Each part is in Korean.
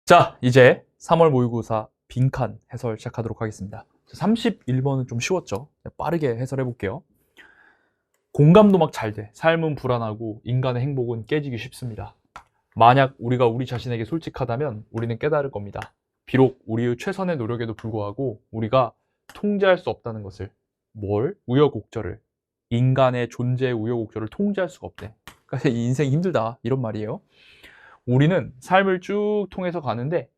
자, 이제 3월 모의고사 빈칸 해설 시작하도록 하겠습니다. 31번은 좀 쉬웠죠? 빠르게 해설해 볼게요. 공감도 막 잘 돼. 삶은 불안하고 인간의 행복은 깨지기 쉽습니다. 만약 우리가 우리 자신에게 솔직하다면 우리는 깨달을 겁니다. 비록 우리의 최선의 노력에도 불구하고 우리가 통제할 수 없다는 것을. 뭘? 우여곡절을. 인간의 존재의 우여곡절을 통제할 수가 없대. 그러니까 이 인생이 힘들다 이런 말이에요. 우리는 삶을 쭉 통해서 가는데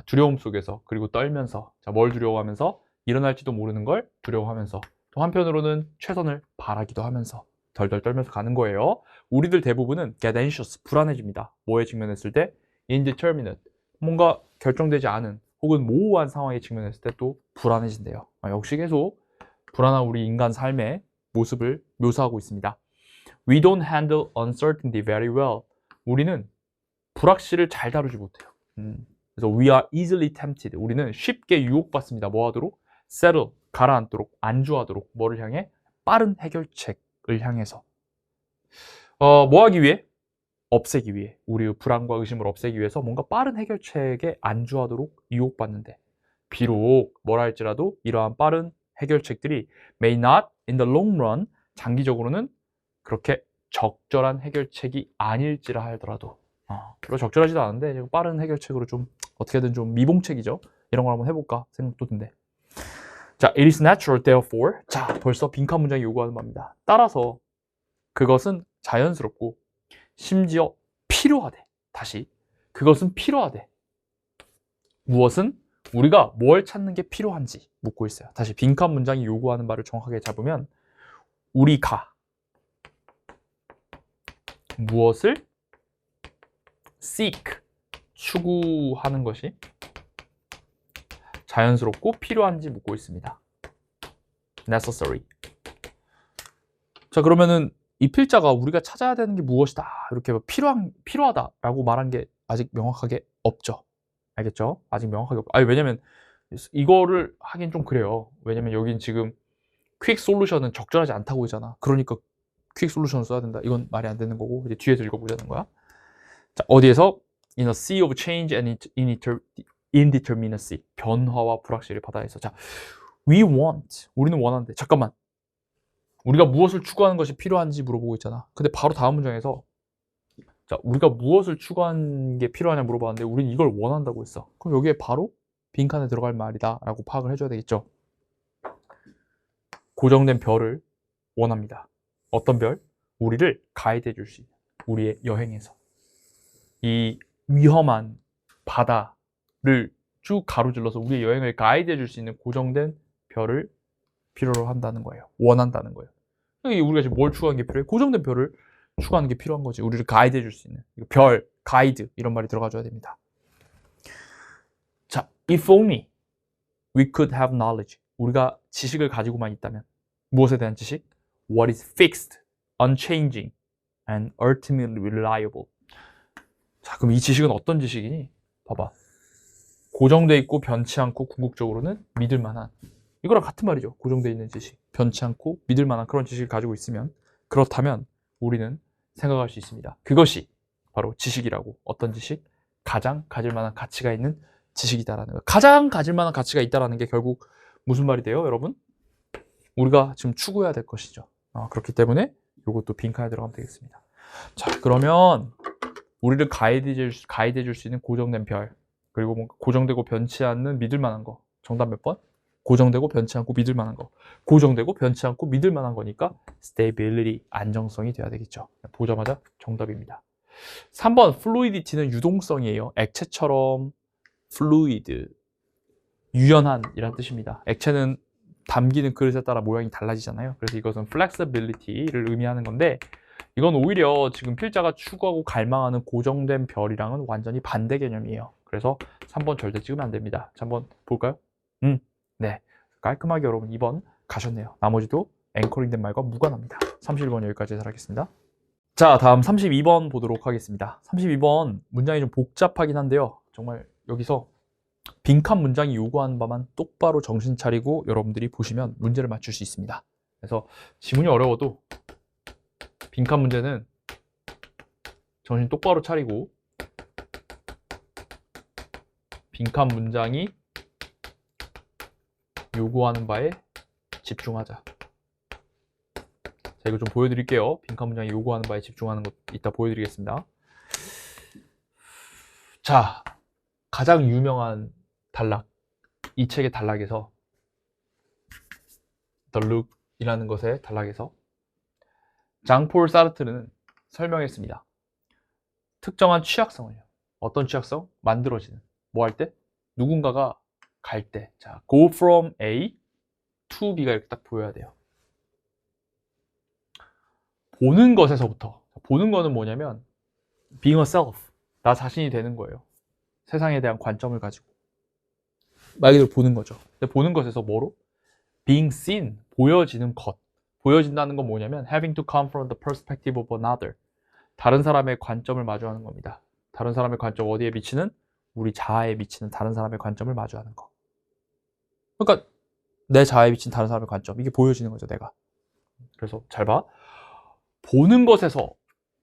두려움 속에서, 그리고 떨면서, 뭘 두려워하면서? 일어날지도 모르는 걸 두려워하면서, 또 한편으로는 최선을 바라기도 하면서 덜덜 떨면서 가는 거예요. 우리들 대부분은 get anxious, 불안해집니다. 뭐에 직면했을 때? indeterminate, 뭔가 결정되지 않은 혹은 모호한 상황에 직면했을 때 또 불안해진대요. 역시 계속 불안한 우리 인간 삶의 모습을 묘사하고 있습니다. We don't handle uncertainty very well. 우리는 불확실을 잘 다루지 못해요. 그래서 we are easily tempted. 우리는 쉽게 유혹받습니다. 뭐 하도록? settle, 가라앉도록, 안주하도록. 뭐를 향해? 빠른 해결책을 향해서. 뭐 하기 위해? 없애기 위해. 우리의 불안과 의심을 없애기 위해서 뭔가 빠른 해결책에 안주하도록 유혹받는데, 비록 뭐라 할지라도 이러한 빠른 해결책들이 may not in the long run, 장기적으로는 그렇게 적절한 해결책이 아닐지라 하더라도, 별로 적절하지도 않은데 빠른 해결책으로 좀 어떻게든 좀 미봉책이죠. 이런 걸 한번 해볼까 생각도 든대. 자, it is natural, therefore. 자, 벌써 빈칸 문장이 요구하는 바입니다. 따라서 그것은 자연스럽고 심지어 필요하대. 다시, 그것은 필요하대. 무엇은? 우리가 뭘 찾는 게 필요한지 묻고 있어요. 다시, 빈칸 문장이 요구하는 바를 정확하게 잡으면 우리가 무엇을 seek, 추구하는 것이 자연스럽고 필요한지 묻고 있습니다. necessary. 자, 그러면은 이 필자가 우리가 찾아야 되는 게 무엇이다, 이렇게 필요하다라고 말한 게 아직 명확하게 없죠. 알겠죠? 아직 명확하게 없고. 왜냐면 이거를 하긴 좀 그래요. 왜냐면 여긴 지금 퀵 솔루션은 적절하지 않다고 하잖아. 그러니까 퀵 솔루션을 써야 된다. 이건 말이 안 되는 거고, 이제 뒤에서 읽어보자는 거야. 자, 어디에서? In a sea of change and indeterminacy. 변화와 불확실의 바다에서. 자, we want. 우리는 원하는데. 잠깐만. 우리가 무엇을 추구하는 것이 필요한지 물어보고 있잖아. 근데 바로 다음 문장에서, 자, 우리가 무엇을 추구하는 게 필요하냐 물어봤는데 우리는 이걸 원한다고 했어. 그럼 여기에 바로 빈칸에 들어갈 말이다 라고 파악을 해줘야 되겠죠. 고정된 별을 원합니다. 어떤 별? 우리를 가이드해 줄 수 있는, 우리의 여행에서 이 위험한 바다를 쭉 가로질러서 우리의 여행을 가이드해 줄 수 있는 고정된 별을 필요로 한다는 거예요. 원한다는 거예요. 우리가 지금 뭘 추구하는 게 필요해? 고정된 별을 추구하는 게 필요한 거지. 우리를 가이드해 줄 수 있는 별, 가이드, 이런 말이 들어가줘야 됩니다. 자, if only we could have knowledge. 우리가 지식을 가지고만 있다면. 무엇에 대한 지식? What is fixed, unchanging, and ultimately reliable. 자, 그럼 이 지식은 어떤 지식이니? 봐봐. 고정돼 있고 변치 않고 궁극적으로는 믿을 만한, 이거랑 같은 말이죠. 고정돼 있는 지식, 변치 않고 믿을 만한 그런 지식을 가지고 있으면, 그렇다면 우리는 생각할 수 있습니다. 그것이 바로 지식이라고. 어떤 지식? 가장 가질 만한 가치가 있는 지식이다라는 거예요. 가장 가질 만한 가치가 있다라는 게 결국 무슨 말이 돼요, 여러분? 우리가 지금 추구해야 될 것이죠. 그렇기 때문에 이것도 빈칸에 들어가면 되겠습니다. 자, 그러면 우리를 가이드해 줄 수 있는 고정된 별, 그리고 뭔가 고정되고 변치 않는 믿을 만한 거. 정답 몇 번? 고정되고 변치 않고 믿을 만한 거. 고정되고 변치 않고 믿을 만한 거니까 stability, 안정성이 돼야 되겠죠. 보자마자 정답입니다. 3번 fluidity는 유동성이에요. 액체처럼 fluid, 유연한 이란 뜻입니다. 액체는 담기는 그릇에 따라 모양이 달라지잖아요. 그래서 이것은 flexibility를 의미하는 건데, 이건 오히려 지금 필자가 추구하고 갈망하는 고정된 별이랑은 완전히 반대 개념이에요. 그래서 3번 절대 찍으면 안 됩니다. 자, 한번 볼까요? 네, 깔끔하게 여러분 2번 가셨네요. 나머지도 앵커링된 말과 무관합니다. 31번 여기까지 해설하겠습니다. 자, 다음 32번 보도록 하겠습니다. 32번 문장이 좀 복잡하긴 한데요. 정말 여기서 빈칸 문장이 요구하는 바만 똑바로 정신 차리고 여러분들이 보시면 문제를 맞출 수 있습니다. 그래서 지문이 어려워도 빈칸 문제는 정신 똑바로 차리고 빈칸 문장이 요구하는 바에 집중하자. 자, 이거 좀 보여드릴게요. 빈칸 문장이 요구하는 바에 집중하는 것 이따 보여드리겠습니다. 자, 가장 유명한 단락, 이 책의 단락에서 The Look이라는 것의 단락에서 장폴 사르트르는 설명했습니다. 특정한 취약성을요. 어떤 취약성? 만들어지는. 뭐 할 때? 누군가가 갈 때. 자, go from A to B가 이렇게 딱 보여야 돼요. 보는 것에서부터. 보는 거는 뭐냐면 being a self. 나 자신이 되는 거예요. 세상에 대한 관점을 가지고. 말 그대로 보는 거죠. 근데 보는 것에서 뭐로? being seen. 보여지는 것. 보여진다는 건 뭐냐면 having to come from the perspective of another. 다른 사람의 관점을 마주하는 겁니다. 다른 사람의 관점 어디에 미치는? 우리 자아에 미치는 다른 사람의 관점을 마주하는 거. 그러니까 내 자아에 미친 다른 사람의 관점. 이게 보여지는 거죠, 내가. 그래서 잘 봐. 보는 것에서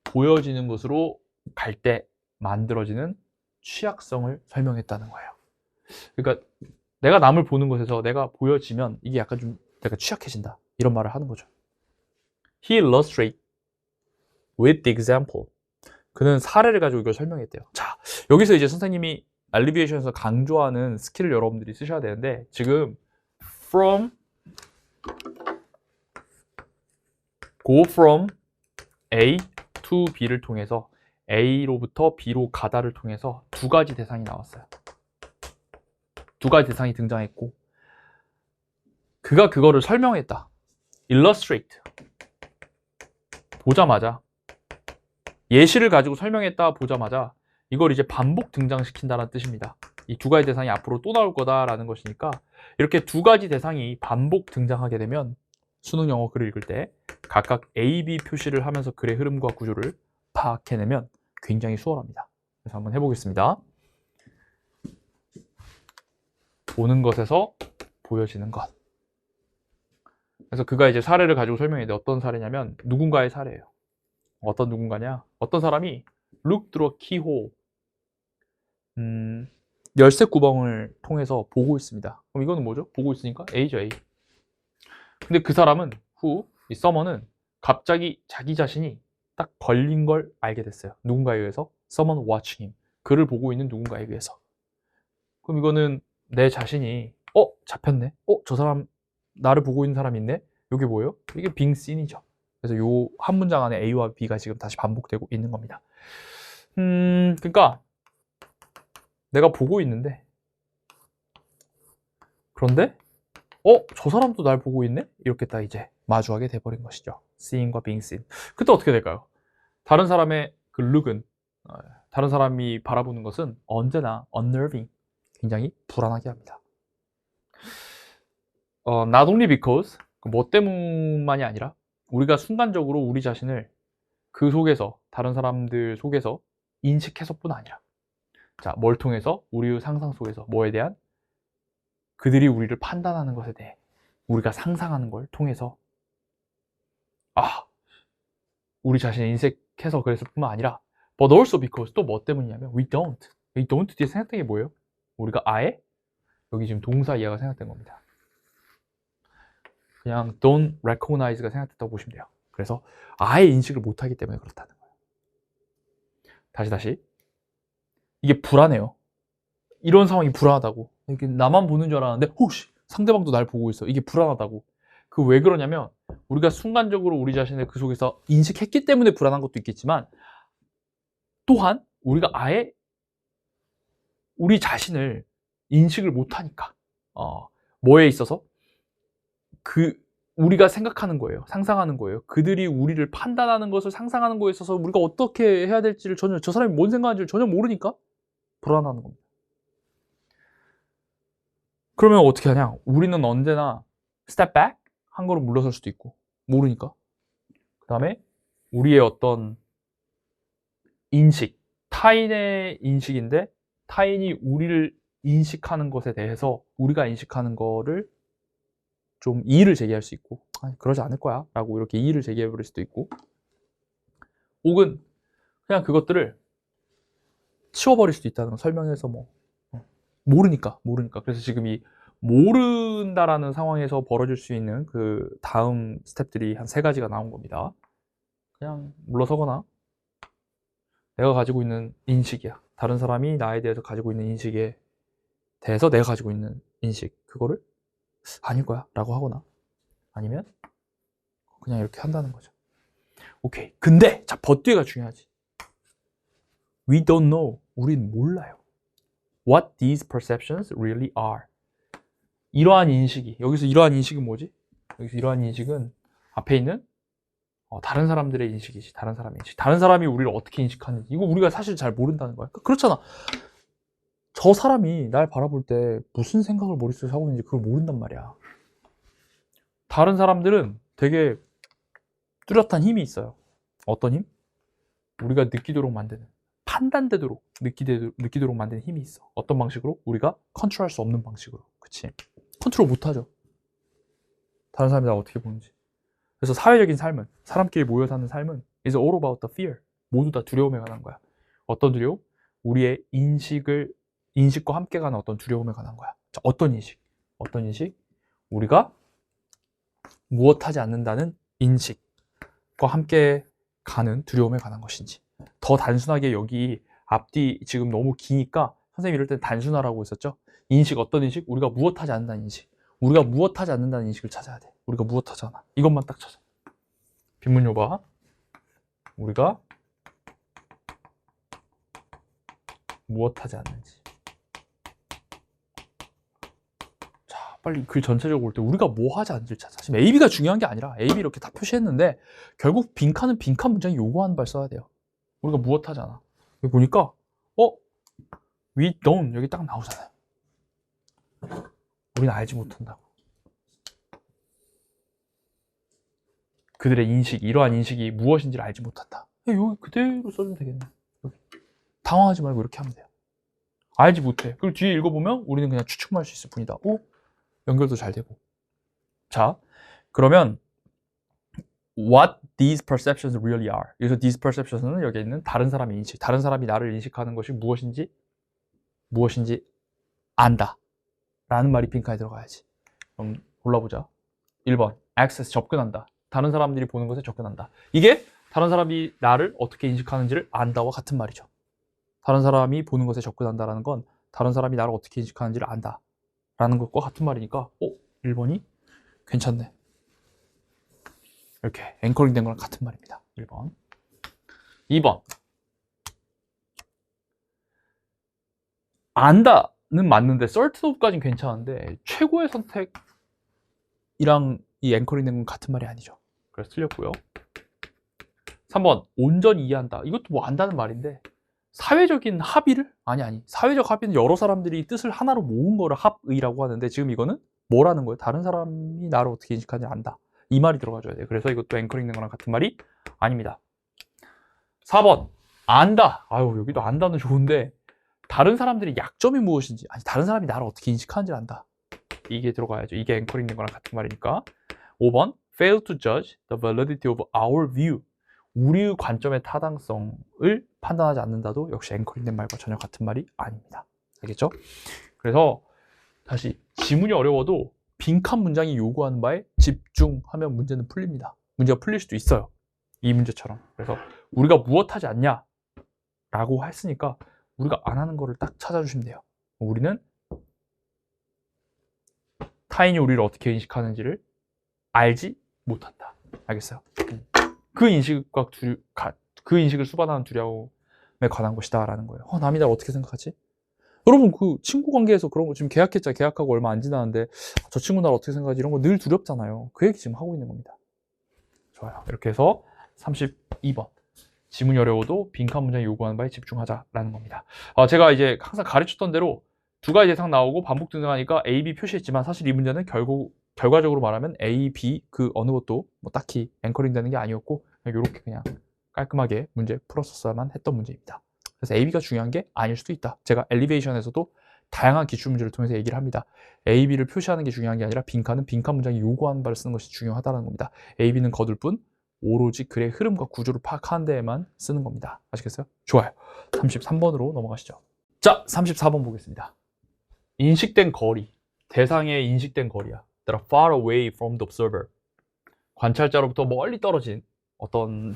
보여지는 것으로 갈 때 만들어지는 취약성을 설명했다는 거예요. 그러니까 내가 남을 보는 것에서 내가 보여지면 이게 약간 좀 내가 취약해진다. 이런 말을 하는 거죠. He illustrates with the example. 그는 사례를 가지고 이걸 설명했대요. 자, 여기서 이제 선생님이 알리비에이션에서 강조하는 스킬을 여러분들이 쓰셔야 되는데 지금 go from A to B를 통해서 A로부터 B로 가다를 통해서 두 가지 대상이 나왔어요. 두 가지 대상이 등장했고 그가 그거를 설명했다. illustrate. 보자마자 예시를 가지고 설명했다 보자마자 이걸 이제 반복 등장시킨다는 뜻입니다. 이 두 가지 대상이 앞으로 또 나올 거다라는 것이니까 이렇게 두 가지 대상이 반복 등장하게 되면 수능 영어 글을 읽을 때 각각 A, B 표시를 하면서 글의 흐름과 구조를 파악해내면 굉장히 수월합니다. 그래서 한번 해보겠습니다. 보는 것에서 보여지는 것. 그래서 그가 이제 사례를 가지고 설명했는데 어떤 사례냐면 누군가의 사례예요. 어떤 누군가냐? 어떤 사람이 look through a keyhole. 열쇠 구멍을 통해서 보고 있습니다. 그럼 이거는 뭐죠? 보고 있으니까 A죠, A. 근데 그 사람은 이 서머는 갑자기 자기 자신이 딱 걸린 걸 알게 됐어요. 누군가에 의해서 someone watching him. 그를 보고 있는 누군가에 의해서. 그럼 이거는 내 자신이 잡혔네. 저 사람 나를 보고 있는 사람이 있네. 이게 뭐예요? 이게 being seen이죠. 그래서 요 한 문장 안에 A와 B가 지금 다시 반복되고 있는 겁니다. 그러니까 내가 보고 있는데 그런데 저 사람도 날 보고 있네? 이렇게 딱 이제 마주하게 돼버린 것이죠. seeing과 being seen. 그때 어떻게 될까요? 다른 사람의 그 look은 다른 사람이 바라보는 것은 언제나 unnerving, 굉장히 불안하게 합니다. not only because 뭐 때문만이 아니라 우리가 순간적으로 우리 자신을 그 속에서 다른 사람들 속에서 인식해서뿐 아니라 자, 뭘 통해서? 우리의 상상 속에서 뭐에 대한? 그들이 우리를 판단하는 것에 대해 우리가 상상하는 걸 통해서 우리 자신을 인식해서 그랬을 뿐만 아니라 but also because 또 뭐 때문이냐면 we don't 뒤에 생각된 게 뭐예요? 우리가 아예 여기 지금 동사 이하가 생각된 겁니다. 그냥 don't recognize가 생각됐다고 보시면 돼요. 그래서 아예 인식을 못하기 때문에 그렇다는 거예요. 다시 이게 불안해요. 이런 상황이 불안하다고. 이렇게 나만 보는 줄 알았는데 혹시 상대방도 날 보고 있어. 이게 불안하다고. 그 왜 그러냐면 우리가 순간적으로 우리 자신을 그 속에서 인식했기 때문에 불안한 것도 있겠지만 또한 우리가 아예 우리 자신을 인식을 못하니까 뭐에 있어서 우리가 생각하는 거예요. 상상하는 거예요. 그들이 우리를 판단하는 것을 상상하는 거에 있어서 우리가 어떻게 해야 될지를 전혀 저 사람이 뭔 생각하는지를 전혀 모르니까 불안하는 겁니다. 그러면 어떻게 하냐? 우리는 언제나 step back 한 걸음 물러설 수도 있고 모르니까. 그 다음에 우리의 어떤 인식, 타인의 인식인데 타인이 우리를 인식하는 것에 대해서 우리가 인식하는 거를 좀 이의를 제기할 수 있고 그러지 않을 거야 라고 이렇게 이의를 제기해 버릴 수도 있고 혹은 그냥 그것들을 치워버릴 수도 있다는 거 설명해서 모르니까. 그래서 지금 이 모른다라는 상황에서 벌어질 수 있는 그 다음 스텝들이 한 3가지가 나온 겁니다. 그냥 물러서거나 내가 가지고 있는 인식이야. 다른 사람이 나에 대해서 가지고 있는 인식에 대해서 내가 가지고 있는 인식, 그거를 아닐 거야 라고 하거나 아니면 그냥 이렇게 한다는 거죠. 오케이. 근데 자, but 뒤가 중요하지. We don't know. 우린 몰라요. What these perceptions really are. 이러한 인식이, 여기서 이러한 인식은 뭐지? 여기서 이러한 인식은 앞에 있는 다른 사람들의 인식이지. 다른 사람의 인식. 다른 사람이 우리를 어떻게 인식하는지. 이거 우리가 사실 잘 모른다는 거야. 그렇잖아. 저 사람이 날 바라볼 때 무슨 생각을 머릿속에 하고 있는지 그걸 모른단 말이야. 다른 사람들은 되게 뚜렷한 힘이 있어요. 어떤 힘? 우리가 느끼도록 만드는, 판단되도록 느끼도록 만드는 힘이 있어. 어떤 방식으로? 우리가 컨트롤할 수 없는 방식으로. 그치? 컨트롤 못하죠. 다른 사람이 나 어떻게 보는지. 그래서 사회적인 삶은, 사람끼리 모여 사는 삶은 is all about the fear. 모두 다 두려움에 관한 거야. 어떤 두려움? 우리의 인식과 함께 가는 어떤 두려움에 관한 거야. 자, 어떤 인식? 우리가 무엇하지 않는다는 인식과 함께 가는 두려움에 관한 것인지. 더 단순하게 여기 앞뒤 지금 너무 기니까 선생님이 이럴 때 단순하라고 했었죠. 인식, 어떤 인식? 우리가 무엇하지 않는다는 인식. 우리가 무엇하지 않는다는 인식을 찾아야 돼. 우리가 무엇하지 않아. 이것만 딱 찾아. 빈문요 봐. 우리가 무엇하지 않는지. 자, 빨리 글 전체적으로 볼 때 우리가 뭐 하지 않는지를 찾아. 지금 A, B가 중요한 게 아니라 A, B 이렇게 다 표시했는데 결국 빈칸은 빈칸 문장이 요구하는 바를 써야 돼요. 우리가 무엇하지 않아. 여기 보니까 we don't 여기 딱 나오잖아요. 우리는 알지 못한다고. 그들의 인식, 이러한 인식이 무엇인지를 알지 못한다. 여기 그대로 써주면 되겠네. 여기. 당황하지 말고 이렇게 하면 돼요. 알지 못해. 그리고 뒤에 읽어보면 우리는 그냥 추측만 할 수 있을 뿐이다. 연결도 잘 되고. 자, 그러면 what these perceptions really are. 여기서 these perceptions는 여기 있는 다른 사람의 인식, 다른 사람이 나를 인식하는 것이 무엇인지 안다 라는 말이 빈칸에 들어가야지. 그럼 골라보자. 1번 access, 접근한다. 다른 사람들이 보는 것에 접근한다. 이게 다른 사람이 나를 어떻게 인식하는지를 안다와 같은 말이죠. 다른 사람이 보는 것에 접근한다라는 건 다른 사람이 나를 어떻게 인식하는지를 안다라는 것과 같은 말이니까 1번이 괜찮네. 이렇게 앵커링 된 거랑 같은 말입니다. 1번. 2번. 안다는 맞는데 certain of까지는 괜찮은데 최고의 선택이랑 이 앵커링 된 건 같은 말이 아니죠. 그래서 틀렸고요. 3번. 온전히 이해한다. 이것도 뭐 안다는 말인데 사회적인 합의를? 아니. 사회적 합의는 여러 사람들이 뜻을 하나로 모은 거를 합의라고 하는데 지금 이거는 뭐라는 거예요? 다른 사람이 나를 어떻게 인식하는지 안다. 이 말이 들어가줘야 돼요. 그래서 이것도 앵커링 된 거랑 같은 말이 아닙니다. 4번. 안다. 여기도 안다는 좋은데 다른 사람들의 약점이 무엇인지, 다른 사람이 나를 어떻게 인식하는지 안다. 이게 들어가야죠. 이게 앵커링 된 거랑 같은 말이니까. 5번. Fail to judge the validity of our view. 우리의 관점의 타당성을 판단하지 않는다도 역시 앵커링 된 말과 전혀 같은 말이 아닙니다. 알겠죠? 그래서 다시 지문이 어려워도 빈칸 문장이 요구하는 바에 집중하면 문제는 풀립니다. 문제가 풀릴 수도 있어요. 이 문제처럼. 그래서 우리가 무엇하지 않냐 라고 했으니까 우리가 안 하는 거를 딱 찾아주시면 돼요. 우리는 타인이 우리를 어떻게 인식하는지를 알지 못한다. 알겠어요? 그 인식을 수반하는 두려움에 관한 것이다 라는 거예요. 남이 날 어떻게 생각하지? 여러분 그 친구 관계에서 그런 거 지금 계약했잖아요. 계약하고 얼마 안 지났는데 저 친구 날 어떻게 생각하지? 이런 거 늘 두렵잖아요. 그 얘기 지금 하고 있는 겁니다. 좋아요. 이렇게 해서 32번. 지문이 어려워도 빈칸 문장이 요구하는 바에 집중하자라는 겁니다. 제가 이제 항상 가르쳤던 대로 2가지 대상 나오고 반복 등장하니까 A, B 표시했지만 사실 이 문제는 결과적으로 말하면 A, B 그 어느 것도 뭐 딱히 앵커링 되는 게 아니었고 이렇게 그냥 깔끔하게 문제 풀었었어야만 했던 문제입니다. 그래서 A, B가 중요한 게 아닐 수도 있다. 제가 엘리베이션에서도 다양한 기출문제를 통해서 얘기를 합니다. A, B를 표시하는 게 중요한 게 아니라 빈칸은 빈칸 문장이 요구하는 바를 쓰는 것이 중요하다는 겁니다. A, B는 거둘 뿐 오로지 글의 흐름과 구조를 파악하는 데에만 쓰는 겁니다. 아시겠어요? 좋아요. 33번으로 넘어가시죠. 자, 34번 보겠습니다. 인식된 거리, 대상의 인식된 거리야. that are far away from the observer. 관찰자로부터 멀리 떨어진 어떤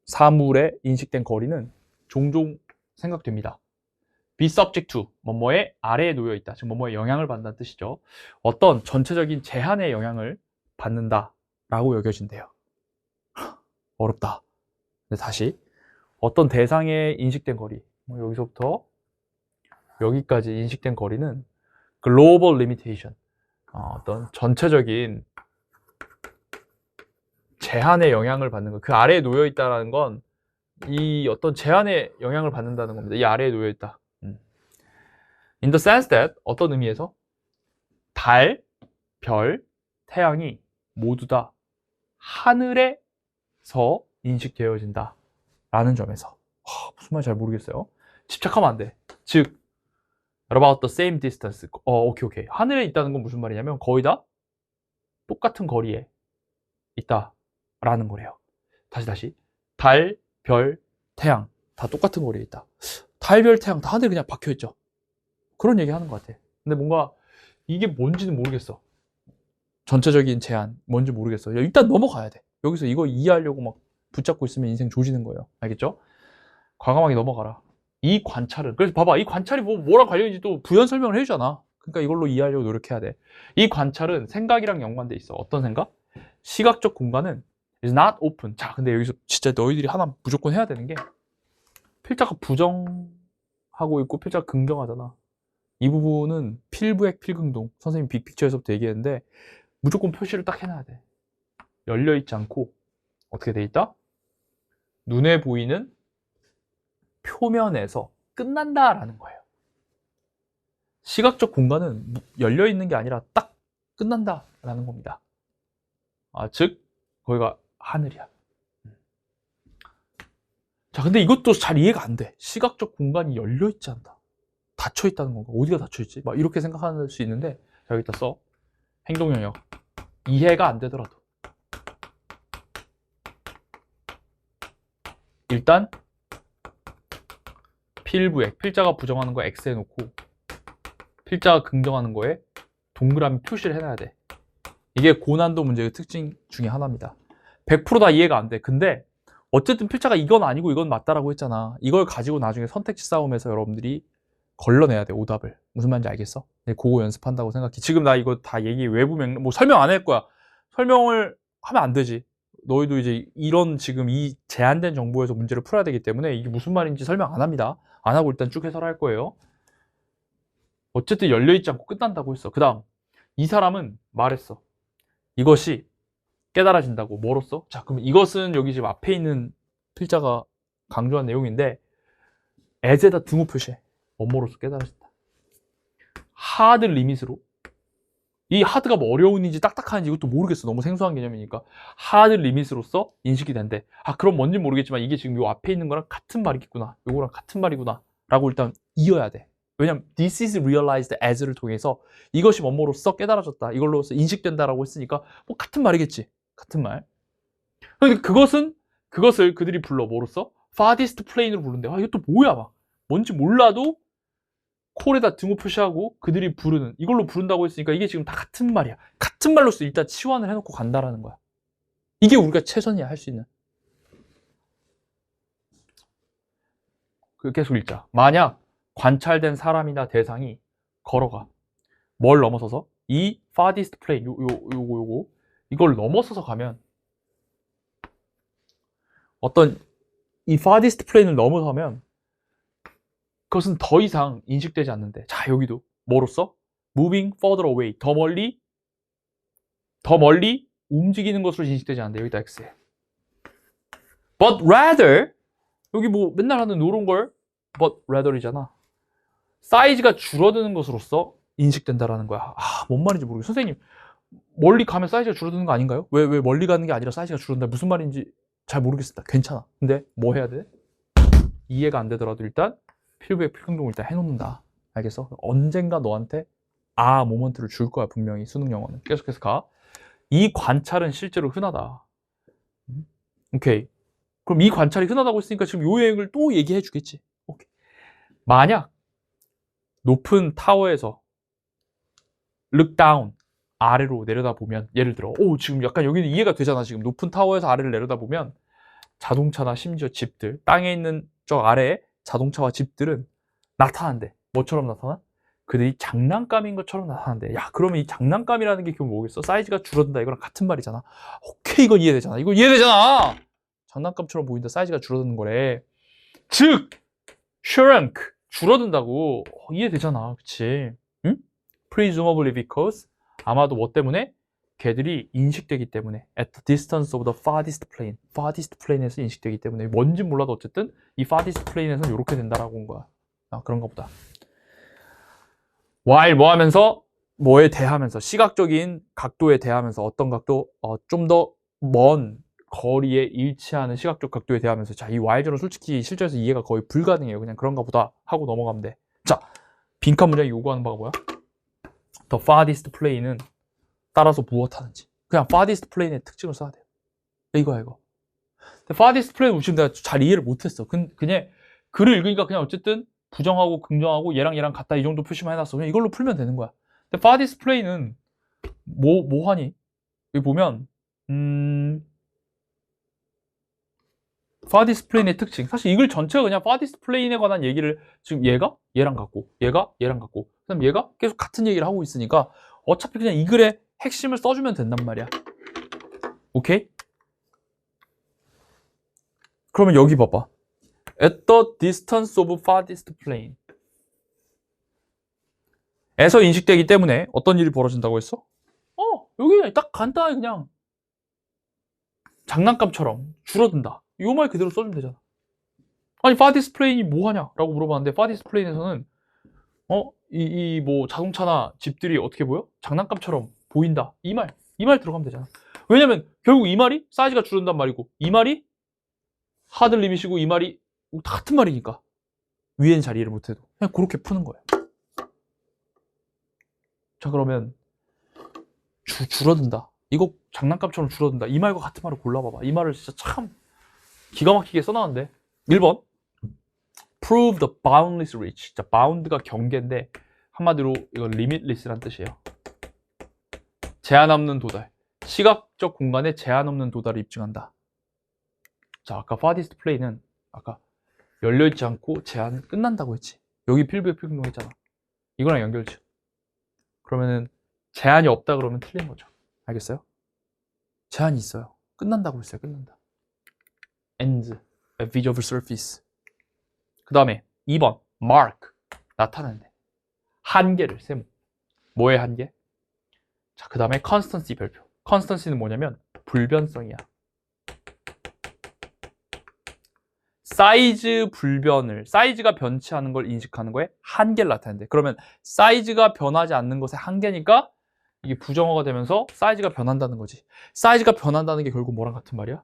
사물의 인식된 거리는 종종 생각됩니다. be subject to, 뭐뭐의 아래에 놓여 있다. 즉 뭐뭐의 영향을 받는다는 뜻이죠. 어떤 전체적인 제한의 영향을 받는다라고 여겨진대요. 어렵다. 근데 다시 어떤 대상의 인식된 거리, 여기서부터 여기까지 인식된 거리는 global limitation, 어떤 전체적인 제한의 영향을 받는 것. 그 아래에 놓여 있다는 건 이 어떤 제한의 영향을 받는다는 겁니다. 이 아래에 놓여 있다. In the sense that, 어떤 의미에서 달, 별, 태양이 모두 다 하늘에서 인식되어진다 라는 점에서. 무슨 말인지 잘 모르겠어요. 집착하면 안 돼. 즉 about the same distance. 오케이. 하늘에 있다는 건 무슨 말이냐면 거의 다 똑같은 거리에 있다라는 거래요. 다시. 달, 별, 태양 다 똑같은 거리에 있다. 달, 별, 태양 다 하늘에 그냥 박혀있죠. 그런 얘기 하는 것 같아. 근데 뭔가 이게 뭔지는 모르겠어. 전체적인 제한 뭔지 모르겠어. 일단 넘어가야 돼. 여기서 이거 이해하려고 막 붙잡고 있으면 인생 조지는 거예요. 알겠죠? 과감하게 넘어가라. 이 관찰은, 그래서 봐봐, 이 관찰이 뭐랑 관련인지 또 부연 설명을 해주잖아. 그러니까 이걸로 이해하려고 노력해야 돼. 이 관찰은 생각이랑 연관돼 있어. 어떤 생각? 시각적 공간은 is not open. 자, 근데 여기서 진짜 너희들이 하나 무조건 해야 되는 게, 필자가 부정하고 있고 필자가 긍정하잖아. 이 부분은 필부액 필긍동, 선생님 빅픽처에서부터 얘기했는데 무조건 표시를 딱 해놔야 돼. 열려있지 않고 어떻게 돼 있다? 눈에 보이는 표면에서 끝난다라는 거예요. 시각적 공간은 열려있는 게 아니라 딱 끝난다라는 겁니다. 즉 거기가 하늘이야. 자, 근데 이것도 잘 이해가 안 돼. 시각적 공간이 열려있지 않다. 닫혀있다는 건가? 어디가 닫혀있지? 막 이렇게 생각할 수 있는데, 자, 여기다 써. 행동 영역. 이해가 안 되더라도 일단 필부액, 필자가 부정하는 거 X 해놓고 필자가 긍정하는 거에 동그라미 표시를 해놔야 돼. 이게 고난도 문제의 특징 중에 하나입니다. 100% 다 이해가 안 돼. 근데 어쨌든 필자가 이건 아니고 이건 맞다라고 했잖아. 이걸 가지고 나중에 선택지 싸움에서 여러분들이 걸러내야 돼, 오답을. 무슨 말인지 알겠어? 그거 연습한다고 생각해. 지금 나 이거 다 얘기 외부 맥락, 뭐 설명 안 할 거야. 설명을 하면 안 되지. 너희도 이제 이런 지금 이 제한된 정보에서 문제를 풀어야 되기 때문에 이게 무슨 말인지 설명 안 합니다. 안 하고 일단 쭉 해설할 거예요. 어쨌든 열려있지 않고 끝난다고 했어. 그 다음, 이 사람은 말했어. 이것이 깨달아진다고. 뭐로써? 자, 그럼 이것은 여기 지금 앞에 있는 필자가 강조한 내용인데, as에다 등호 표시해. 뭐뭐로써 깨달아진다. 하드 리밋으로. 이 하드가 뭐 어려운지 딱딱한지 이것도 모르겠어. 너무 생소한 개념이니까. 하드 리밋으로서 인식이 된대. 그럼 뭔지 모르겠지만 이게 지금 요 앞에 있는 거랑 같은 말이겠구나. 요거랑 같은 말이구나. 라고 일단 이어야 돼. 왜냐면 this is realized as를 통해서 이것이 뭐뭐로써 깨달아졌다. 이걸로서 인식된다라고 했으니까 뭐 같은 말이겠지. 같은 말. 근데 그것을 그들이 불러 뭐로써? farthest plane으로 부른대. 이것도 뭐야 막. 뭔지 몰라도 콜에다 등호 표시하고 그들이 부르는, 이걸로 부른다고 했으니까 이게 지금 다 같은 말이야. 같은 말로서 일단 치환을 해놓고 간다라는 거야. 이게 우리가 최선이야, 할 수 있는. 계속 읽자. 만약 관찰된 사람이나 대상이 걸어가. 뭘 넘어서서? 이 farthest plane, 요거 이걸 넘어서서 가면 어떤 이 farthest plane을 넘어서면 그것은 더 이상 인식되지 않는데. 자, 여기도 뭐로써? moving further away. 더 멀리 움직이는 것으로 인식되지 않는데. 여기다 X에. but rather, 여기 뭐 맨날 하는 요런 걸 but rather이잖아. 사이즈가 줄어드는 것으로서 인식된다라는 거야. 뭔 말인지 모르겠어. 선생님, 멀리 가면 사이즈가 줄어드는 거 아닌가요? 왜 멀리 가는 게 아니라 사이즈가 줄어든다. 무슨 말인지 잘 모르겠습니다. 괜찮아. 근데 뭐 해야 돼? 이해가 안 되더라도 일단 필부의 필긍동을 일단 해놓는다. 알겠어? 언젠가 너한테 모먼트를 줄 거야, 분명히. 수능 영어는. 계속해서 가. 이 관찰은 실제로 흔하다. 오케이. 그럼 이 관찰이 흔하다고 했으니까 지금 요 얘기를 또 얘기해 주겠지. 오케이. 만약 높은 타워에서 look down. 아래로 내려다보면 예를 들어 지금 약간 여기는 이해가 되잖아. 지금 높은 타워에서 아래를 내려다보면 자동차나 심지어 집들, 땅에 있는 저 아래에 자동차와 집들은 나타난대. 뭐처럼 나타나? 그들이 장난감인 것처럼 나타난대. 야, 그러면 이 장난감이라는 게 결국 뭐겠어? 사이즈가 줄어든다. 이거랑 같은 말이잖아. 오케이, 이건 이해되잖아. 이거 이해되잖아. 장난감처럼 보인다. 사이즈가 줄어드는 거래. 즉, shrunk. 줄어든다고. 이해되잖아. 그치? 응? presumably because 아마도 뭐 때문에? 걔들이 인식되기 때문에 at the distance of the farthest plane. farthest plane에서 인식되기 때문에 뭔지 몰라도 어쨌든 이 farthest plane에서는 이렇게 된다라고 온 거야. 그런가 보다. while 뭐 하면서? 뭐에 대하면서 시각적인 각도에 대하면서 어떤 각도? 좀 더 먼 거리에 일치하는 시각적 각도에 대하면서 자, 이 while절은 솔직히 실제에서 이해가 거의 불가능해요. 그냥 그런가 보다 하고 넘어가면 돼. 자, 빈칸 문장이 요구하는 바가 뭐야? The farthest plane은 따라서 무엇하는지. 그냥 farthest plane의 특징을 써야 돼요. 이거야, 이거. farthest plane 지금 내가 잘 이해를 못했어. 그냥 글을 읽으니까 그냥 어쨌든 부정하고 긍정하고 얘랑 같다 이 정도 표시만 해놨어. 그냥 이걸로 풀면 되는 거야. 근데 farthest plane은 뭐 하니? 여기 보면 farthest plane의 특징. 사실 이 글 전체가 그냥 farthest plane에 관한 얘기를 지금 얘가 얘랑 같고 얘가 얘랑 같고 그다음 얘가 계속 같은 얘기를 하고 있으니까 어차피 그냥 이 글의 핵심을 써주면 된단 말이야. 오케이? 그러면 여기 봐봐. At the distance of farthest plane. 에서 인식되기 때문에 어떤 일이 벌어진다고 했어? 여기 딱 간단하게 그냥 장난감처럼 줄어든다. 이 말 그대로 써주면 되잖아. 아니, farthest plane이 뭐 하냐? 라고 물어봤는데, farthest plane에서는 뭐 자동차나 집들이 어떻게 보여? 장난감처럼 보인다. 이 말 들어가면 되잖아. 왜냐면 결국 이 말이 사이즈가 줄어든단 말이고 이 말이 하드 리밋이고 이 말이 다 같은 말이니까 위엔 잘 이해를 못해도 그냥 그렇게 푸는 거예요. 자, 그러면 줄어든다. 이거 장난감처럼 줄어든다. 이 말과 같은 말을 골라봐봐. 이 말을 진짜 참 기가 막히게 써놨는데 1번 prove the boundless reach. 자, bound가 경계인데 한마디로 이건 limitless란 뜻이에요. 제한 없는 도달. 시각적 공간에 제한 없는 도달을 입증한다. 자, 아까 farthest plane은 아까 열려있지 않고 제한은 끝난다고 했지. 여기 필부에 필금동 했잖아. 이거랑 연결지. 그러면은 제한이 없다 그러면 틀린 거죠. 알겠어요? 제한이 있어요. 끝난다고 했어요. 끝난다. ends a visible surface. 그 다음에 2번 mark. 나타내는데 한계를 세모. 뭐의 한계? 자, 그 다음에 constancy 별표. constancy는 뭐냐면 불변성이야. 사이즈 불변을, 사이즈가 변치 않은 걸 인식하는 거에 한계를 나타낸대. 그러면 사이즈가 변하지 않는 것의 한계니까 이게 부정어가 되면서 사이즈가 변한다는 거지. 사이즈가 변한다는 게 결국 뭐랑 같은 말이야?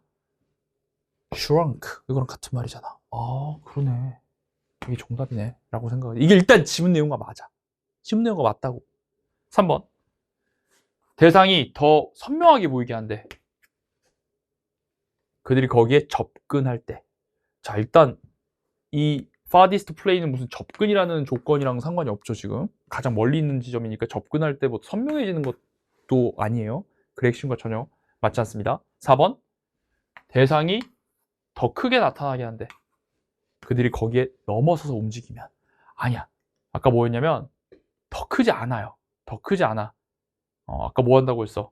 shrunk. 이거랑 같은 말이잖아. 그러네. 이게 정답이네. 라고 생각해. 이게 일단 지문 내용과 맞아. 지문 내용과 맞다고. 3번. 대상이 더 선명하게 보이게 한대. 그들이 거기에 접근할 때. 자, 일단 이 farthest plane은 무슨 접근이라는 조건이랑 상관이 없죠. 지금 가장 멀리 있는 지점이니까 접근할 때 뭐 선명해지는 것도 아니에요. 그 핵심과 전혀 맞지 않습니다. 4번 대상이 더 크게 나타나게 한대. 그들이 거기에 넘어서서 움직이면. 아니야. 아까 뭐였냐면 더 크지 않아요. 더 크지 않아. 아까 뭐 한다고 했어?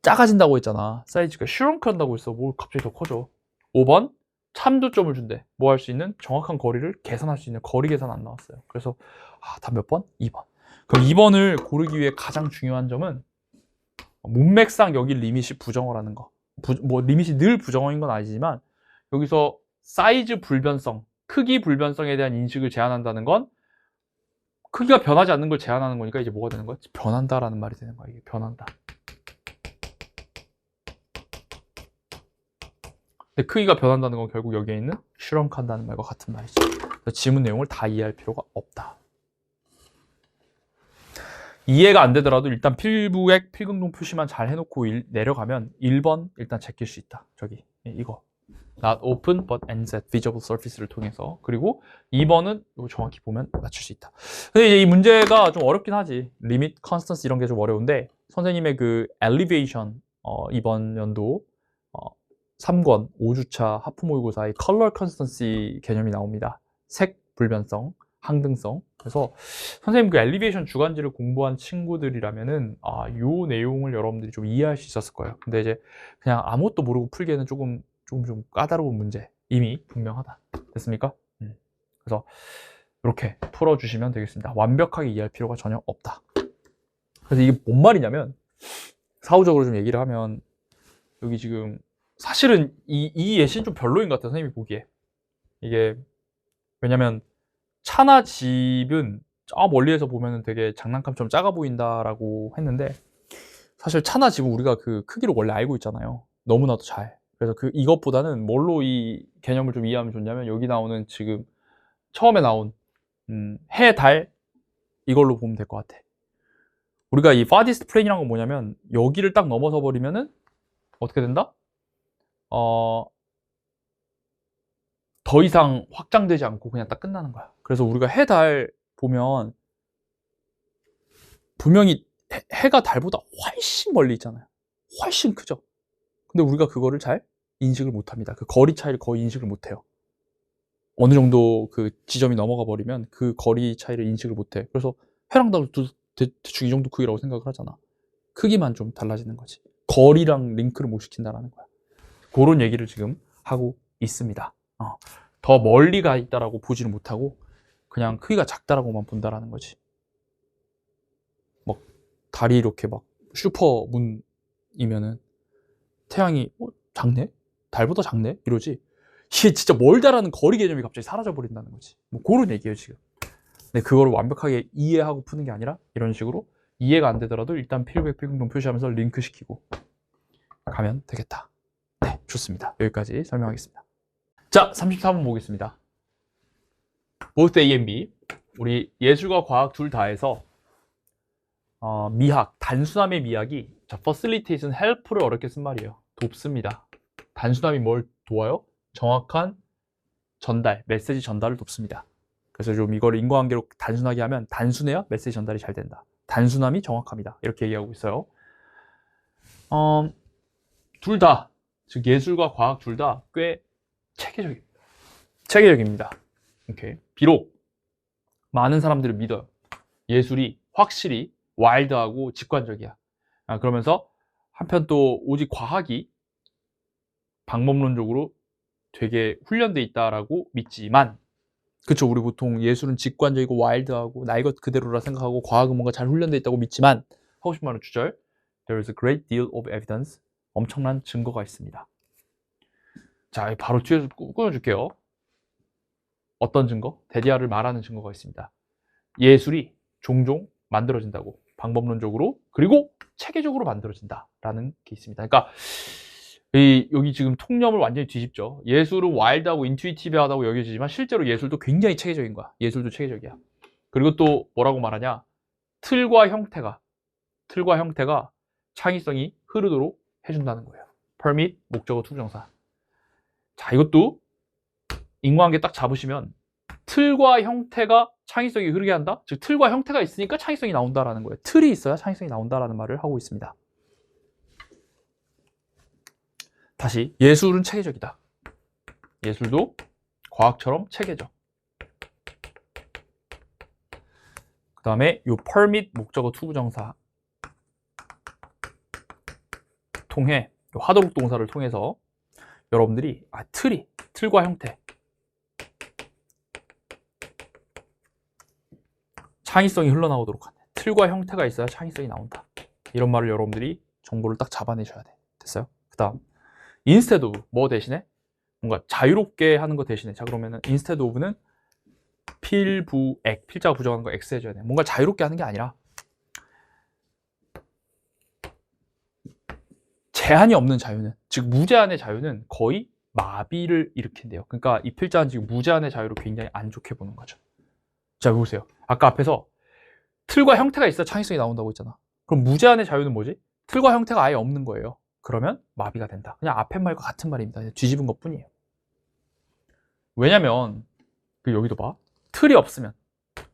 작아진다고 했잖아. 사이즈가 shrunk 한다고 했어. 뭘 갑자기 더 커져. 5번 참조점을 준대. 뭐 할 수 있는? 정확한 거리를 계산할 수 있는 거리 계산 안 나왔어요. 그래서 다 몇 번? 2번. 그럼 2번을 고르기 위해 가장 중요한 점은 문맥상 여기 리밋이 부정어라는 거. 뭐 리밋이 늘 부정어인 건 아니지만 여기서 사이즈 불변성, 크기 불변성에 대한 인식을 제한한다는 건 크기가 변하지 않는 걸 제한하는 거니까 이제 뭐가 되는 거야? 변한다라는 말이 되는 거야. 이게 변한다. 근데 크기가 변한다는 건 결국 여기에 있는 shrunk 한다는 말과 같은 말이지. 지문 내용을 다 이해할 필요가 없다. 이해가 안 되더라도 일단 필부액 필금동 표시만 잘 해놓고 내려가면 1번 일단 제낄 수 있다. 저기 이거 not open but ends at visible surface를 통해서. 그리고 2번은 이거 정확히 보면 맞출 수 있다. 근데 이제 이 문제가 좀 어렵긴 하지. limit, constants 이런 게 좀 어려운데 선생님의 그 elevation 이번 연도 3권 5주차 하프 모의고사의 color constancy 개념이 나옵니다. 색 불변성, 항등성. 그래서 선생님 그 엘리베이션 주간지를 공부한 친구들이라면은 요 내용을 여러분들이 좀 이해할 수 있었을 거예요. 근데 이제 그냥 아무것도 모르고 풀기에는 좀 까다로운 문제 이미 분명하다. 됐습니까? 그래서 이렇게 풀어주시면 되겠습니다. 완벽하게 이해할 필요가 전혀 없다. 그래서 이게 뭔 말이냐면 사후적으로 좀 얘기를 하면 여기 지금 사실은 이 예시는 좀 별로인 것 같아요. 선생님이 보기에. 이게 왜냐면 차나 집은 저 멀리에서 보면 되게 장난감처럼 작아 보인다라고 했는데 사실 차나 집은 우리가 그 크기를 원래 알고 있잖아요. 너무나도 잘. 그래서 이것보다는 뭘로 이 개념을 좀 이해하면 좋냐면 여기 나오는 지금 처음에 나온 해, 달 이걸로 보면 될 것 같아. 우리가 이 farthest plane이란 건 뭐냐면 여기를 딱 넘어서 버리면은 어떻게 된다? 더 이상 확장되지 않고 그냥 딱 끝나는 거야. 그래서 우리가 해, 달 보면 분명히 해가 달보다 훨씬 멀리 있잖아요. 훨씬 크죠. 근데 우리가 그거를 잘 인식을 못합니다. 그 거리 차이를 거의 인식을 못해요. 어느 정도 그 지점이 넘어가 버리면 그 거리 차이를 인식을 못해. 그래서 해랑 달도 대충 이 정도 크기라고 생각을 하잖아. 크기만 좀 달라지는 거지. 거리랑 링크를 못 시킨다라는 거야. 그런 얘기를 지금 하고 있습니다. 더 멀리 가 있다라고 보지는 못하고 그냥 크기가 작다라고만 본다라는 거지. 막 달이 이렇게 막 슈퍼문이면은 태양이 작네? 달보다 작네? 이러지. 이게 진짜 멀다라는 거리 개념이 갑자기 사라져 버린다는 거지. 뭐 그런 얘기예요 지금. 근데 그거를 완벽하게 이해하고 푸는 게 아니라 이런 식으로 이해가 안 되더라도 일단 필백 필공동 표시하면서 링크 시키고 가면 되겠다. 네, 좋습니다. 여기까지 설명하겠습니다. 자, 34번 보겠습니다. both A and B. 우리 예술과 과학 둘 다 해서 미학, 단순함의 미학이 facilitate는 help를 어렵게 쓴 말이에요. 돕습니다. 단순함이 뭘 도와요? 정확한 전달, 메시지 전달을 돕습니다. 그래서 좀 이걸 인과관계로 단순하게 하면 단순해야 메시지 전달이 잘 된다. 단순함이 정확합니다. 이렇게 얘기하고 있어요. 둘 다, 즉 예술과 과학 둘 다 꽤 체계적입니다. 오케이. 비록 많은 사람들을 믿어요. 예술이 확실히 와일드하고 직관적이야. 그러면서 한편 또 오직 과학이 방법론적으로 되게 훈련돼 있다라고 믿지만, 그쵸, 우리 보통 예술은 직관적이고 와일드하고 나 이것 그대로라 생각하고 과학은 뭔가 잘 훈련돼 있다고 믿지만, 하고 싶은 말은 주절, there is a great deal of evidence, 엄청난 증거가 있습니다. 자, 바로 뒤에서 끊어줄게요. 어떤 증거? 데디아를 말하는 증거가 있습니다. 예술이 종종 만들어진다고, 방법론적으로 그리고 체계적으로 만들어진다라는 게 있습니다. 그러니까 여기 지금 통념을 완전히 뒤집죠. 예술은 와일드하고 인투이티브하다고 여겨지지만 실제로 예술도 굉장히 체계적인 거야. 예술도 체계적이야. 그리고 또 뭐라고 말하냐? 틀과 형태가 창의성이 흐르도록 해준다는 거예요. permit, 목적어, 투부정사. 자, 이것도 인과관계 딱 잡으시면 틀과 형태가 창의성이 흐르게 한다? 즉 틀과 형태가 있으니까 창의성이 나온다라는 거예요. 틀이 있어야 창의성이 나온다라는 말을 하고 있습니다. 다시, 예술은 체계적이다. 예술도 과학처럼 체계적. 그 다음에 요 permit, 목적어, 투부정사 통해, 요 하도록 동사를 통해서 여러분들이 틀과 형태, 창의성이 흘러나오도록 하네. 틀과 형태가 있어야 창의성이 나온다. 이런 말을 여러분들이 정보를 딱 잡아내셔야 돼. 됐어요? 그 다음, instead of, 뭐 대신에? 뭔가 자유롭게 하는 거 대신에. 자, 그러면은 instead of는 필부액, 필자가 부정하는 거 X 해줘야 돼. 뭔가 자유롭게 하는 게 아니라 제한이 없는 자유는, 즉 무제한의 자유는 거의 마비를 일으킨대요. 그러니까 이 필자는 지금 무제한의 자유를 굉장히 안 좋게 보는 거죠. 자, 보세요. 아까 앞에서 틀과 형태가 있어야 창의성이 나온다고 했잖아. 그럼 무제한의 자유는 뭐지? 틀과 형태가 아예 없는 거예요. 그러면 마비가 된다. 그냥 앞에 말과 같은 말입니다. 뒤집은 것 뿐이에요. 왜냐면 여기도 봐. 틀이 없으면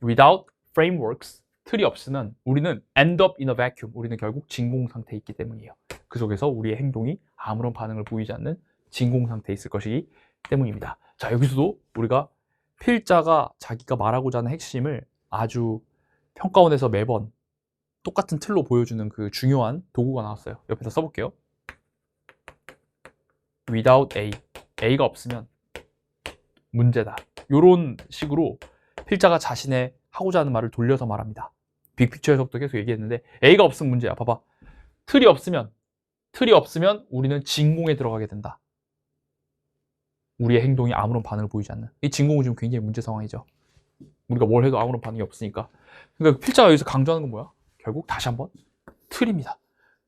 without frameworks, 틀이 없으면 우리는 end up in a vacuum, 우리는 결국 진공 상태에 있기 때문이에요. 그 속에서 우리의 행동이 아무런 반응을 보이지 않는 진공 상태에 있을 것이기 때문입니다. 자, 여기서도 우리가 필자가 자기가 말하고자 하는 핵심을 아주 평가원에서 매번 똑같은 틀로 보여주는 그 중요한 도구가 나왔어요. 옆에다 써볼게요. without A, A가 없으면 문제다. 이런 식으로 필자가 자신의 하고자 하는 말을 돌려서 말합니다. 빅픽처에서부터 계속 얘기했는데 A가 없으면 문제야. 봐봐. 틀이 없으면 우리는 진공에 들어가게 된다. 우리의 행동이 아무런 반응을 보이지 않는. 이 진공은 지금 굉장히 문제 상황이죠. 우리가 뭘 해도 아무런 반응이 없으니까. 그러니까 필자가 여기서 강조하는 건 뭐야? 결국 다시 한번 틀입니다.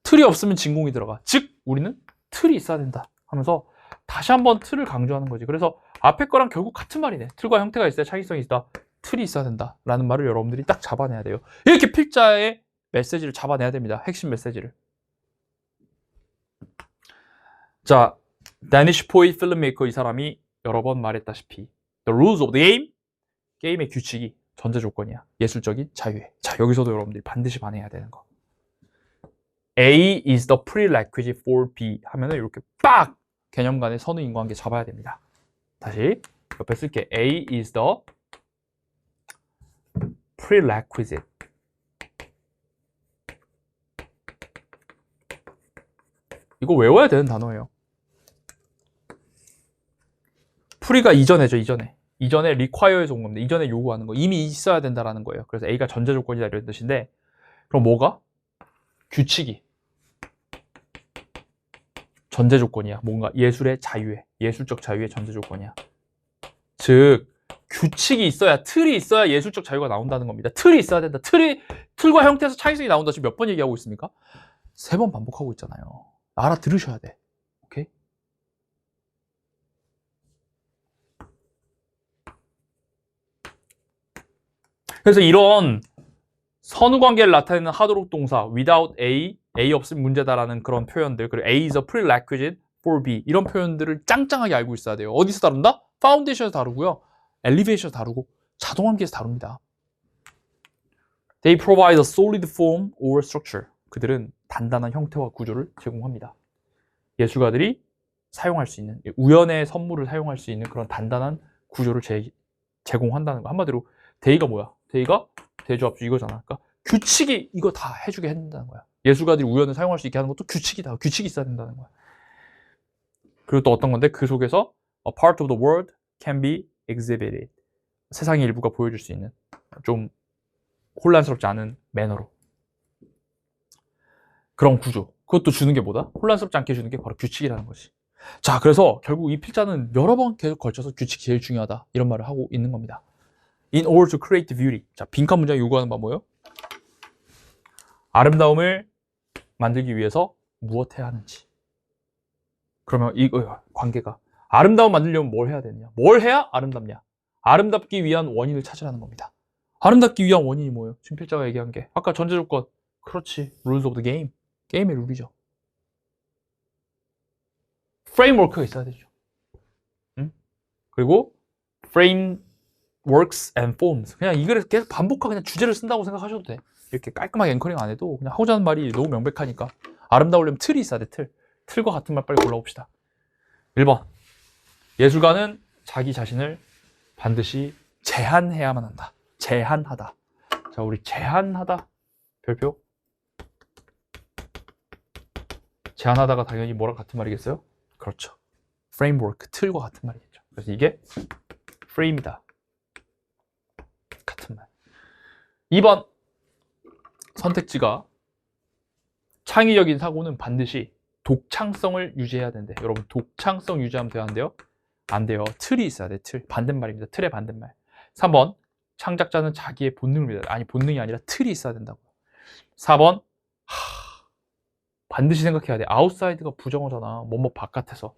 틀이 없으면 진공이 들어가. 즉 우리는 틀이 있어야 된다 하면서 다시 한번 틀을 강조하는 거지. 그래서 앞에 거랑 결국 같은 말이네. 틀과 형태가 있어야 창의성이 있다. 틀이 있어야 된다 라는 말을 여러분들이 딱 잡아내야 돼요. 이렇게 필자의 메시지를 잡아내야 됩니다. 핵심 메시지를. 자, 다니시 포이 필름메이커, 이 사람이 여러 번 말했다시피 The rules of the game, 게임의 규칙이 전제 조건이야. 예술적인 자유에. 자, 여기서도 여러분들이 반드시 반해야 되는 거. A is the prerequisite for B 하면은 이렇게 빡! 개념 간의 선의 인과관계 잡아야 됩니다. 다시 옆에 쓸게. A is the prerequisite. 이거 외워야 되는 단어예요. 프리가 이전에죠, 이전에. 이전에 require에서 온 겁니다. 이전에 요구하는 거. 이미 있어야 된다라는 거예요. 그래서 A가 전제 조건이다 이런 뜻인데, 그럼 뭐가? 규칙이 전제 조건이야. 뭔가 예술의 자유에, 예술적 자유의 전제 조건이야. 즉 규칙이 있어야, 틀이 있어야 예술적 자유가 나온다는 겁니다. 틀이 있어야 된다. 틀과 형태에서 창의성이 나온다. 지금 몇 번 얘기하고 있습니까? 3번 반복하고 있잖아요. 알아들으셔야 돼. 오케이? 그래서 이런 선후관계를 나타내는 하도록 동사 without A, A 없으면 문제다라는 그런 표현들, 그리고 A is a prerequisite for B, 이런 표현들을 짱짱하게 알고 있어야 돼요. 어디서 다룬다? 파운데이션에서 다루고요, 엘리베이션에서 다루고, 자동함기에서 다룹니다. They provide a solid form or structure. 그들은 단단한 형태와 구조를 제공합니다. 예술가들이 사용할 수 있는, 우연의 선물을 사용할 수 있는 그런 단단한 구조를 제공한다는 거. 한마디로 대의가 뭐야? 대의가 대조합주 이거잖아. 그러니까 규칙이 이거 다 해주게 한다는 거야. 예술가들이 우연을 사용할 수 있게 하는 것도 규칙이다. 규칙이 있어야 된다는 거야. 그리고 또 어떤 건데, 그 속에서 a part of the world can be exhibited. 세상의 일부가 보여줄 수 있는 좀 혼란스럽지 않은 매너로. 그런 구조. 그것도 주는 게 뭐다? 혼란스럽지 않게 주는 게 바로 규칙이라는 거지. 자, 그래서 결국 이 필자는 여러 번 계속 걸쳐서 규칙이 제일 중요하다, 이런 말을 하고 있는 겁니다. In order to create beauty. 자, 빈칸 문장이 요구하는 바 뭐예요? 아름다움을 만들기 위해서 무엇 해야 하는지. 그러면 이거 관계가, 아름다움 만들려면 뭘 해야 되느냐? 뭘 해야 아름답냐? 아름답기 위한 원인을 찾으라는 겁니다. 아름답기 위한 원인이 뭐예요? 지금 필자가 얘기한 게 아까 전제 조건. 그렇지. rules of the game. 게임의 룰이죠. 프레임워크가 있어야 되죠. 응? 그리고 frameworks and forms. 그냥 이 글에서 계속 반복하고 그냥 주제를 쓴다고 생각하셔도 돼. 이렇게 깔끔하게 앵커링 안 해도 그냥 하고자 하는 말이 너무 명백하니까. 아름다우려면 틀이 있어야 돼. 틀과 같은 말 빨리 골라봅시다. 1번. 예술가는 자기 자신을 반드시 제한해야만 한다. 제한하다. 자, 우리 제한하다. 별표. 제한하다가 당연히 뭐랑 같은 말이겠어요? 그렇죠. framework, 틀과 같은 말이겠죠. 그래서 이게 frame이다. 같은 말. 2번. 선택지가 창의적인 사고는 반드시 독창성을 유지해야 된대. 여러분, 독창성 유지하면 돼요, 안 돼요? 안 돼요. 틀이 있어야 돼. 틀. 반대말입니다. 틀의 반대말. 3번. 창작자는 자기의 본능을 믿어야 돼. 아니, 본능이 아니라 틀이 있어야 된다고. 4번. 반드시 생각해야 돼. 아웃사이드가 부정어잖아. 뭐뭐 바깥에서.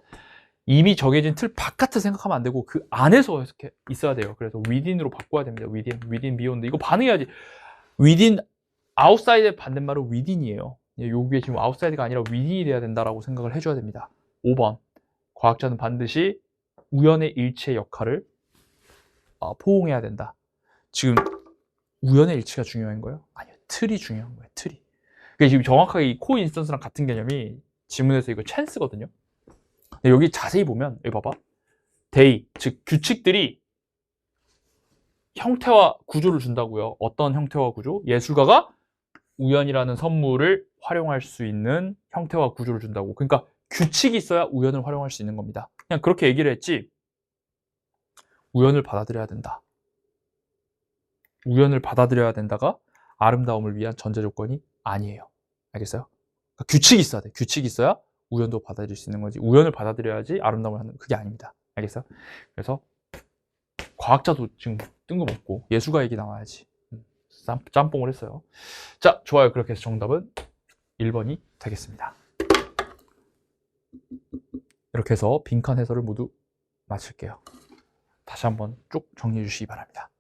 이미 정해진 틀 바깥에 생각하면 안 되고 그 안에서 이렇게 있어야 돼요. 그래서 within으로 바꿔야 됩니다. within, beyond. 이거 반응해야지. within, outside의 반대말은 within이에요. 요게 지금 outside가 아니라 within이 돼야 된다라고 생각을 해줘야 됩니다. 5번. 과학자는 반드시 우연의 일치의 역할을 포옹해야 된다. 지금 우연의 일치가 중요한 거예요? 아니요. 틀이 중요한 거예요. 틀이. 그러니까 지금 정확하게 이 코인스턴스랑 같은 개념이 지문에서 이거 찬스거든요. 여기 자세히 보면 여기 봐봐. 데이, 즉 규칙들이 형태와 구조를 준다고요. 어떤 형태와 구조? 예술가가 우연이라는 선물을 활용할 수 있는 형태와 구조를 준다고. 그러니까 규칙이 있어야 우연을 활용할 수 있는 겁니다. 그냥 그렇게 얘기를 했지 우연을 받아들여야 된다. 우연을 받아들여야 된다가 아름다움을 위한 전제 조건이 아니에요. 알겠어요? 그러니까 규칙이 있어야 돼. 규칙이 있어야 우연도 받아들일 수 있는 거지. 우연을 받아들여야지 아름다움을 하는 그게 아닙니다. 알겠어요? 그래서 과학자도 지금 뜬금없고 예술가 얘기 나와야지. 짬뽕을 했어요. 자, 좋아요. 그렇게 해서 정답은 1번이 되겠습니다. 이렇게 해서 빈칸 해설을 모두 마칠게요. 다시 한번 쭉 정리해 주시기 바랍니다.